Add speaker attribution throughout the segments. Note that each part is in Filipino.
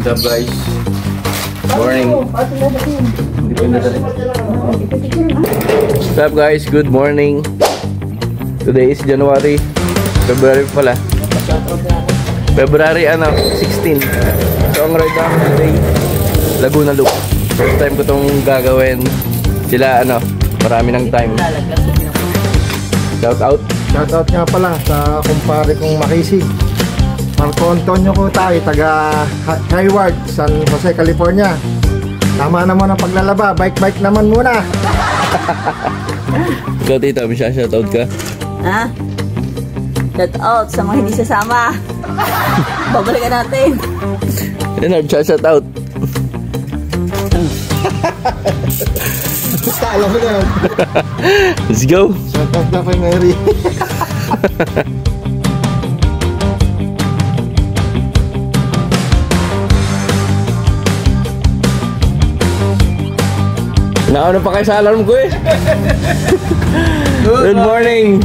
Speaker 1: What's up guys? Morning. What's up guys? Good morning. Today is February pala. February 16. So ang ride namin today, Laguna Loop. First time ko itong gagawin. Sila marami ng time. Shout out.
Speaker 2: Shout out nga pala sa kumpare kong Makisi. Marco Antonio ko tayo, taga Hayward, San Jose, California. Tama naman ang paglalaba, bike naman muna.
Speaker 1: Ikaw tita, may shoutout ka?
Speaker 3: Ha? Shout out sa mga hindi sasama. Babalikan natin.
Speaker 1: Yan, shoutout.
Speaker 2: Basta alam mo na yun.
Speaker 1: Let's go.
Speaker 2: Shout out na kay Mary.
Speaker 1: Nauna pa kayo sa alarm ko eh. Good morning.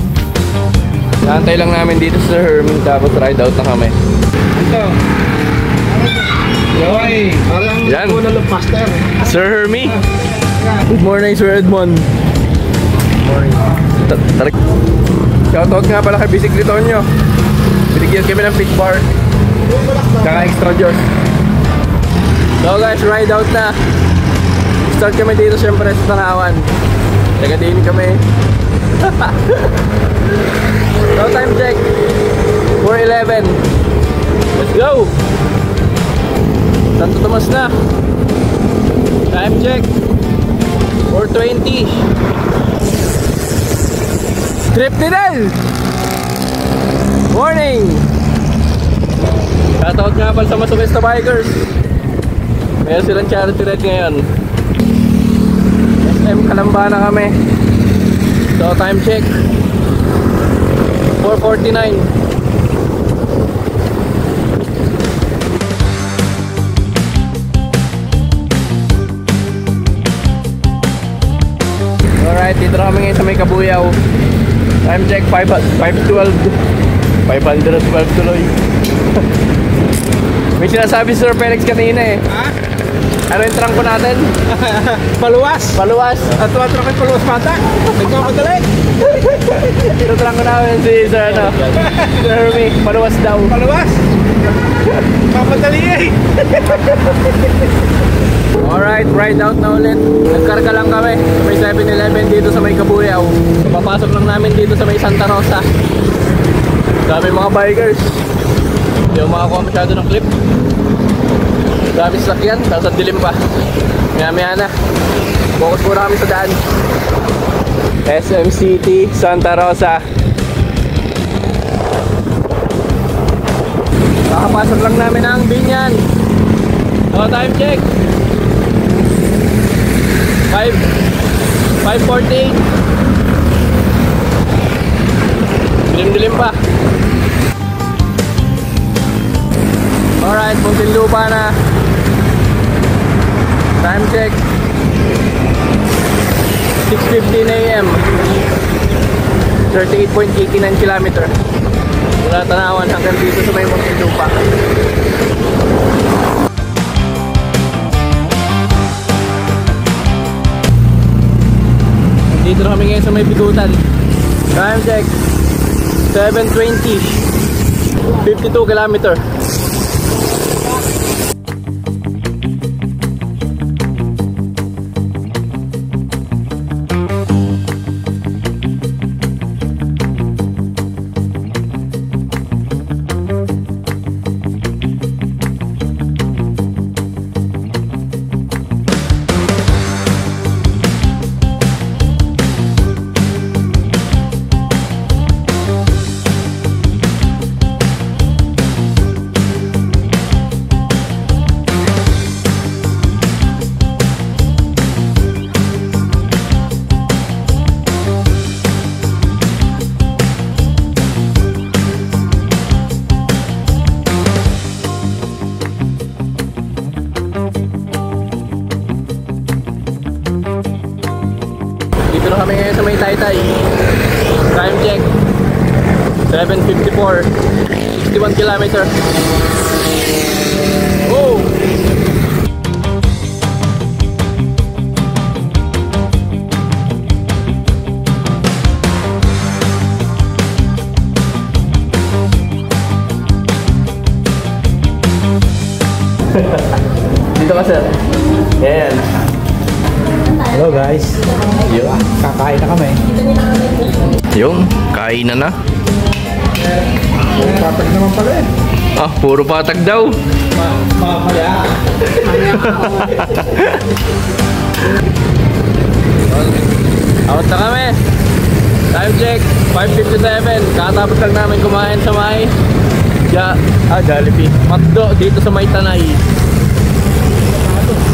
Speaker 1: Naantay lang namin dito sa Hermie, tapos ride out na kami.
Speaker 2: Ito. Yoy, parang
Speaker 1: yan.
Speaker 2: Master.
Speaker 1: Sir Hermie. Good morning Sir Edmond.
Speaker 2: Good morning.
Speaker 1: Shoutout nga pala kay Bisikletonyo. Binigyan kami ng pit bar. Kaka extra Diyos. So guys, ride out na. Start kami dito syempre sa Tanawan. Taga-din kami. So time check 4:11. Let's go. Santo Tomas na. Time check 4:20. Trip ni Del. Morning. Shoutout nga pala sa Masukista Bikers. Meron silang charity ride ngayon. SM Kalamba na kami. So time check 4:49. Alright, dito na kami ngayon sa may Kabuyaw. Time check 5:12. 512 tuloy. May sinasabi si Sir Felix kanina eh. Ha? Ano yung trangko natin?
Speaker 2: Paluwas.
Speaker 1: Paluwas.
Speaker 2: At tumatrang yung paluwas mata. Nagmamadali.
Speaker 1: Ito trangko namin si Sir Sir Hermie. Paluwas daw.
Speaker 2: Paluwas. Mamadali eh.
Speaker 1: Alright, ride out na ulit. Nagkarga lang kami sa may 7-Eleven dito sa may Kabuyaw. Papasok lang namin dito sa may Santa Rosa. Dami mga bikers. Hindi ako makakuha masyado ng clip. Dami sakyan, tapos ang dilim pa. Maya na. Focus muna kami sa daan. SM City, Santa Rosa. Kakapasok lang namin ang Binyan. So time check 5:48. Dilim-dilim pa. Alright, Muntinlupa na. Time check 6:15 AM. 38.89 km mula Tanawan hanggang dito sa may Muntinlupa. Dito na kami ngayon sa may Bigutan. Time check 7:20. 52 km. Dito na kami ngayon sa may Taytay. Time check 7:54. 61 km. Oh!
Speaker 2: guys.
Speaker 1: Yun.
Speaker 2: Kakain na kami.
Speaker 1: Yung, kainan na.
Speaker 2: Patag naman pala eh.
Speaker 1: Ah, puro patag daw.
Speaker 2: Mamaya.
Speaker 1: Out na kami. Time check, 5:57. Katapos lang namin kumain sa may Jollibee. Makdo dito sa may Tanay.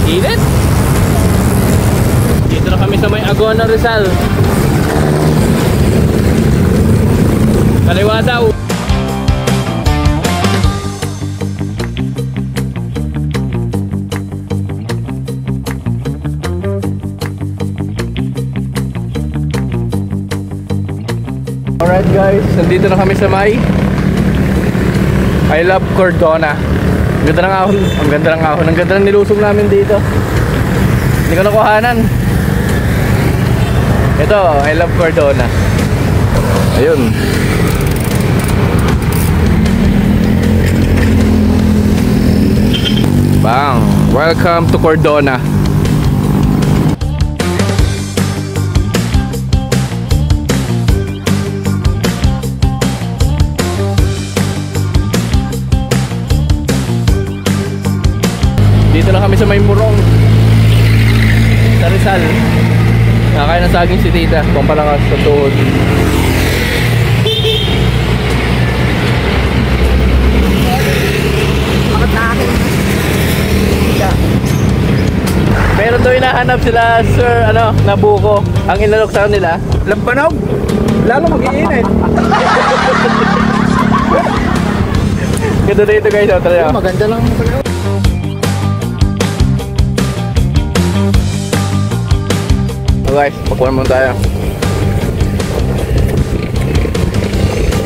Speaker 1: Init. Dito na kami sa may Agona, Rizal. Kaliwa daw. Alright guys, nandito na kami sa may I Love Cordona. Ang ganda ng ahon. Ang ganda ng ahon. Ang ganda ng nilusog namin dito. Hindi ko nakuhanan. Ito, I Love Cordona. Ayun. Bang! Welcome to Cordona. Dito na kami sa may Murong sa Rizal. Nakakain ng saging si tita. Pampalakas sa tuhod.
Speaker 3: Bakit na akin?
Speaker 1: Meron daw hinahanap sila, Sir, Nabuko. Ang inalok sa nila,
Speaker 2: Lampanog. Lalo mag-iinit.
Speaker 1: ganda dito guys.
Speaker 2: Maganda lang.
Speaker 1: So guys, pakuha muna tayo.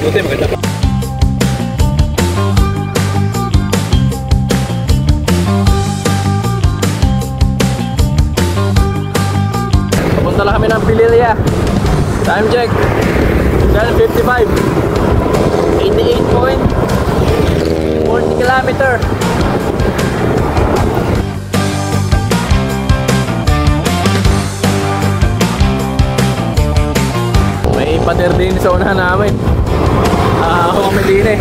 Speaker 1: Buti maganda pa. Papunta lang kami ng Pililya. Time check 10:55. 88.40 kilometer. May pader din sa unahan namin. Ako kami din eh.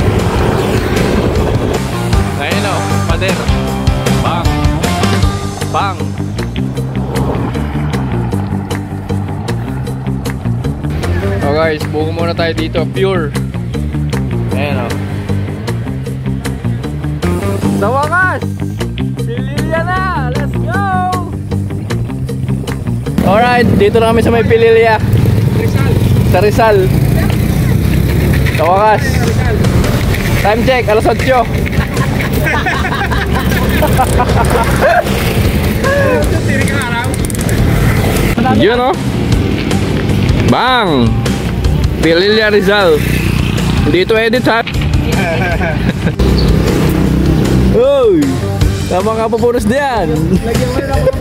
Speaker 1: Ayun o, pader. Bang. Bang. So guys, buko muna tayo dito. Pure. Ayun o. Sa wakas! Pililya na! Let's go! Alright, dito na kami sa may Pililya. Sa Rizal. Sa wakas. Time check, alas 8. Yun o. Bang! Pililya Rizal. Hindi ito edit ha. Uy! Tama nga papunos diyan. Lagyan mo na ako.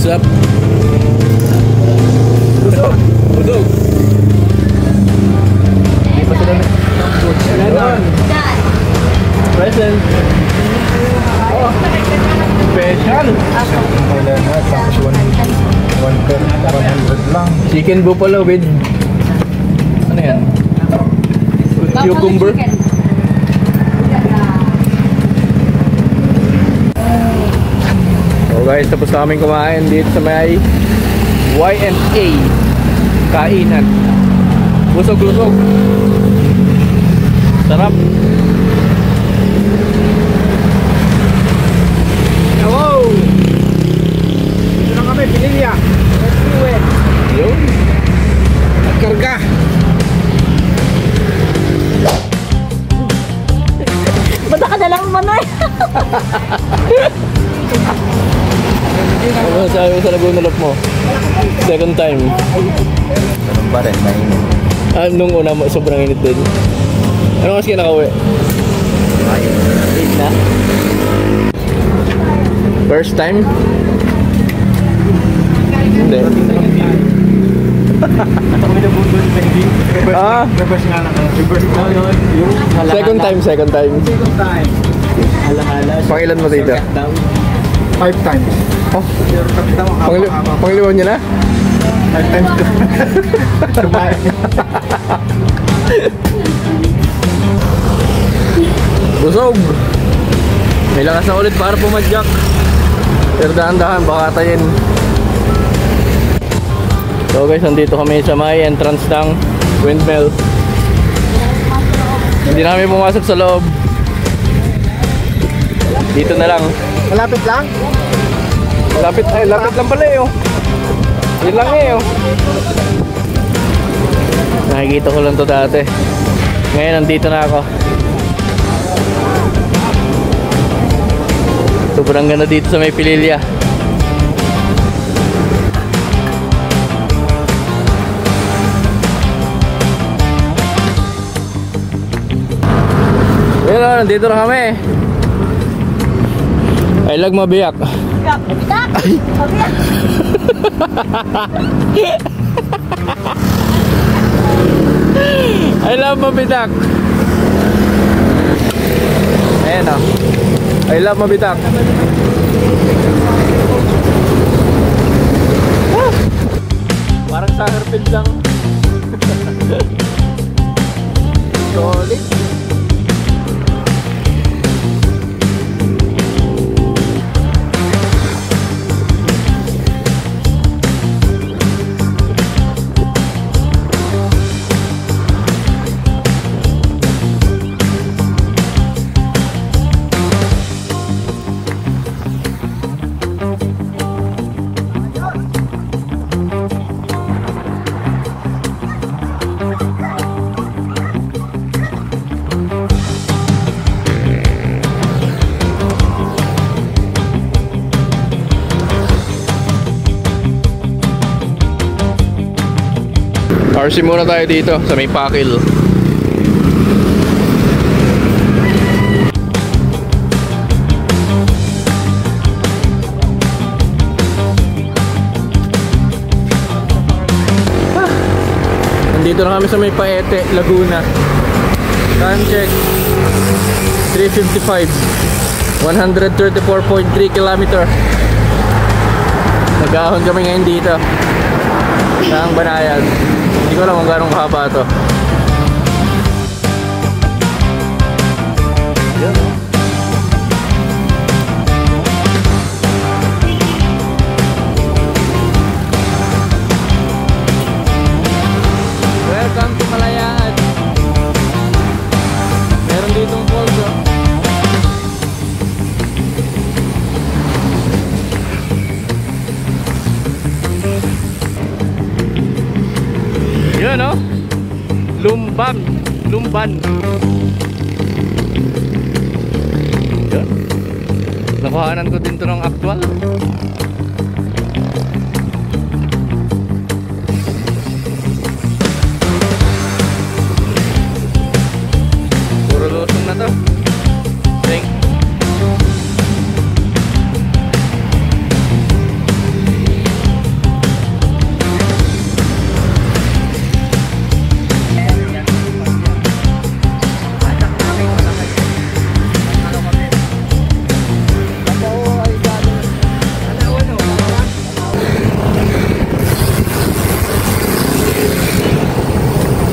Speaker 1: What's up? Budog! Budog! Hindi pa sila present! Oh! Special!
Speaker 2: Tapos 100 lang.
Speaker 1: Chicken buffalo with ano yan? Cucumber? So guys, tapos na kaming kumain dito sa may Y&A Kainan. Busog-lusog. Sarap.
Speaker 2: Wow! Dito na kami, Pililya. Let's do it.
Speaker 1: Yun.
Speaker 2: At karga.
Speaker 3: Bata ka na lang, Manoy.
Speaker 1: Ano sabi mo sa Laguna Loop mo? Second time.
Speaker 2: Ganun pa rin, mainit.
Speaker 1: Nung una mo, sobrang init din. Ano kasi ka nakauwi? Late na? First time? Hindi. Ah,
Speaker 2: Reverse nga lang. Reverse nga lang.
Speaker 1: second time.
Speaker 2: Second time.
Speaker 1: Pangilan mo dito?
Speaker 2: 5 times.
Speaker 1: Oh, pangliwan niya na?
Speaker 2: 5 times. Sabay.
Speaker 1: Busog! May lakas na ulit para pumadyak. Pero dahan-dahan, baka tayin. So guys, nandito kami sa may entrance ng windmill. Hindi namin pumasok sa loob. Dito na lang.
Speaker 2: Malapit lang?
Speaker 1: Lapit lang pala eh. Oh. Yun lang eh. Oh. Nakikita ko lang to dati. Ngayon nandito na ako. Sobrang ganda dito sa may Pililya. Pero nandito na kami. I love Mabiyak. I love Mabitak. Ayan o. I love Mabitak. Parang soccer field lang. Solid. RC muna tayo dito sa may Pakil. Nandito na kami sa may Paete, Laguna. Time check 3:55, 134.3 km. Nag-ahon kami ngayon dito ng Banayan. Hindi ko alam kung gano'ng kahaba ito. Welcome to Kalayaan. Meron ditong falls, oh. Yun, no? Lumban. Yun. Nakuhanan ko din to ng actual. Puro lusong na to. Thank you.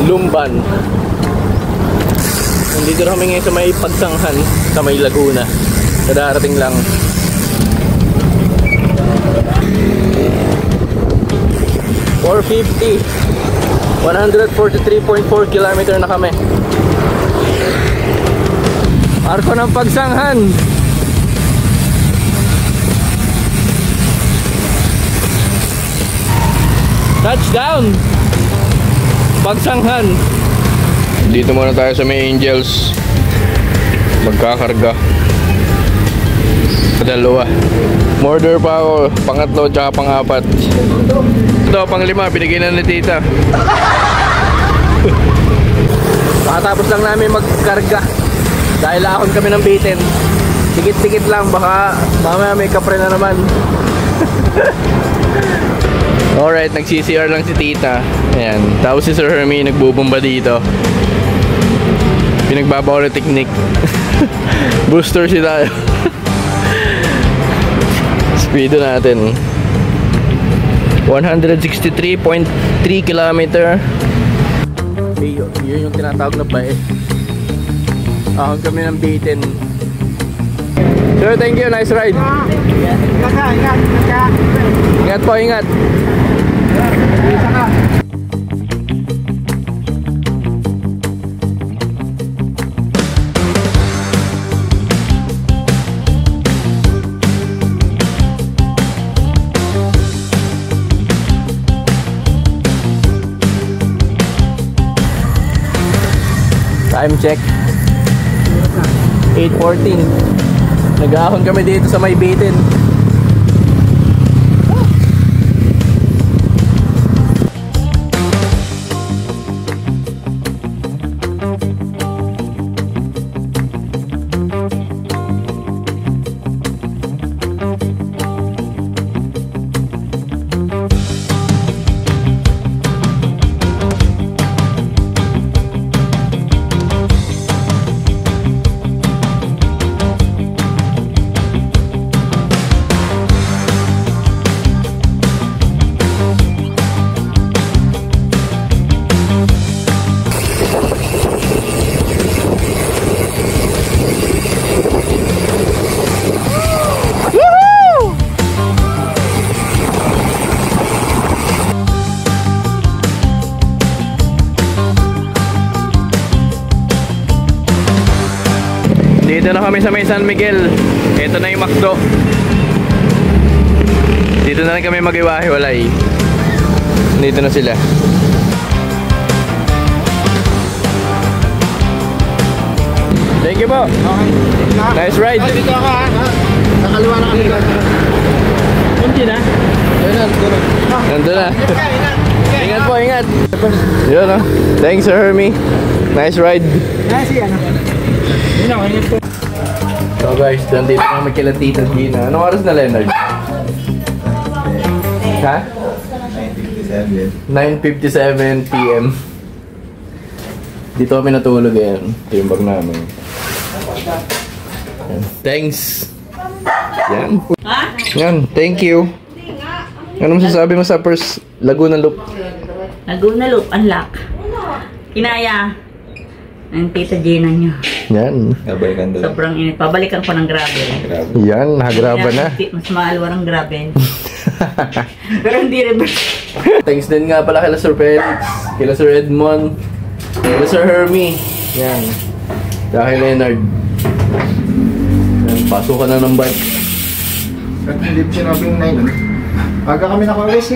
Speaker 1: Lumban. Nandito na kami ngayon sa may Pagsanghan sa may Laguna. Kadarating lang. 450. 143.4 kilometer na kami. Arko ng Pagsanghan. Touchdown! Pagsanghan. Dito muna tayo sa may Angels. Magkakarga. Dalawa. Order pa ako. Pangatlo tsaka pang-apat. Ito, pang-5. Binigay na ni tita. Pakatapos lang namin magkarga. Dahil ahon kami ng bitin. Tikit-tikit lang. Baka mamaya may kapre na naman. Alright, nag-CCR lang si tita. Ayan. Tapos si Sir Hermie nagbubomba dito. Pinagbabaw na technique. Booster si tayo. Speedo natin. 163.3 kilometer. Yun yung tinatawag na bae. Ahon kami ng bitin. Sir, thank you. Nice ride. Ingat po, ingat. Time check 8:14. Nag-ahon kami dito sa may bitin. Dito na kami sa may San Miguel. Ito na yung McDo. Dito na lang kami mag-iwahiwalay. Dito na sila. Thank you po. Nice ride.
Speaker 2: Dito ako ha. Nakaliwa na kami.
Speaker 1: Kunti na. Nandun na. Ingat po, ingat. Yun o. Thanks Sir Hermie. Nice ride. So guys, nandito kami kila Tita Gina. Anong oras na, Leonard? Ha? 9:57 PM. Dito kami natulog yan. Ito yung bag namin. Thanks. Yan. Yan, thank you. Anong masasabi mo sa first Laguna Loop?
Speaker 3: Laguna Loop, unlock. Kinaya ng Tita Gina nyo.
Speaker 1: Yan.
Speaker 3: Sobrang init. Pabalikan ko ng gravel.
Speaker 1: Yan, nakagraba na.
Speaker 3: Mas maalwa ng gravel. Pero hindi reverse.
Speaker 1: Thanks din nga pala kila Sir Felix, kila Sir Edmond, kila Sir Hermie. Yan. Dahil Leonard. Yan, pasukan na ng bike.
Speaker 2: At hindi sinabing 9. Aga kami nakuha 6.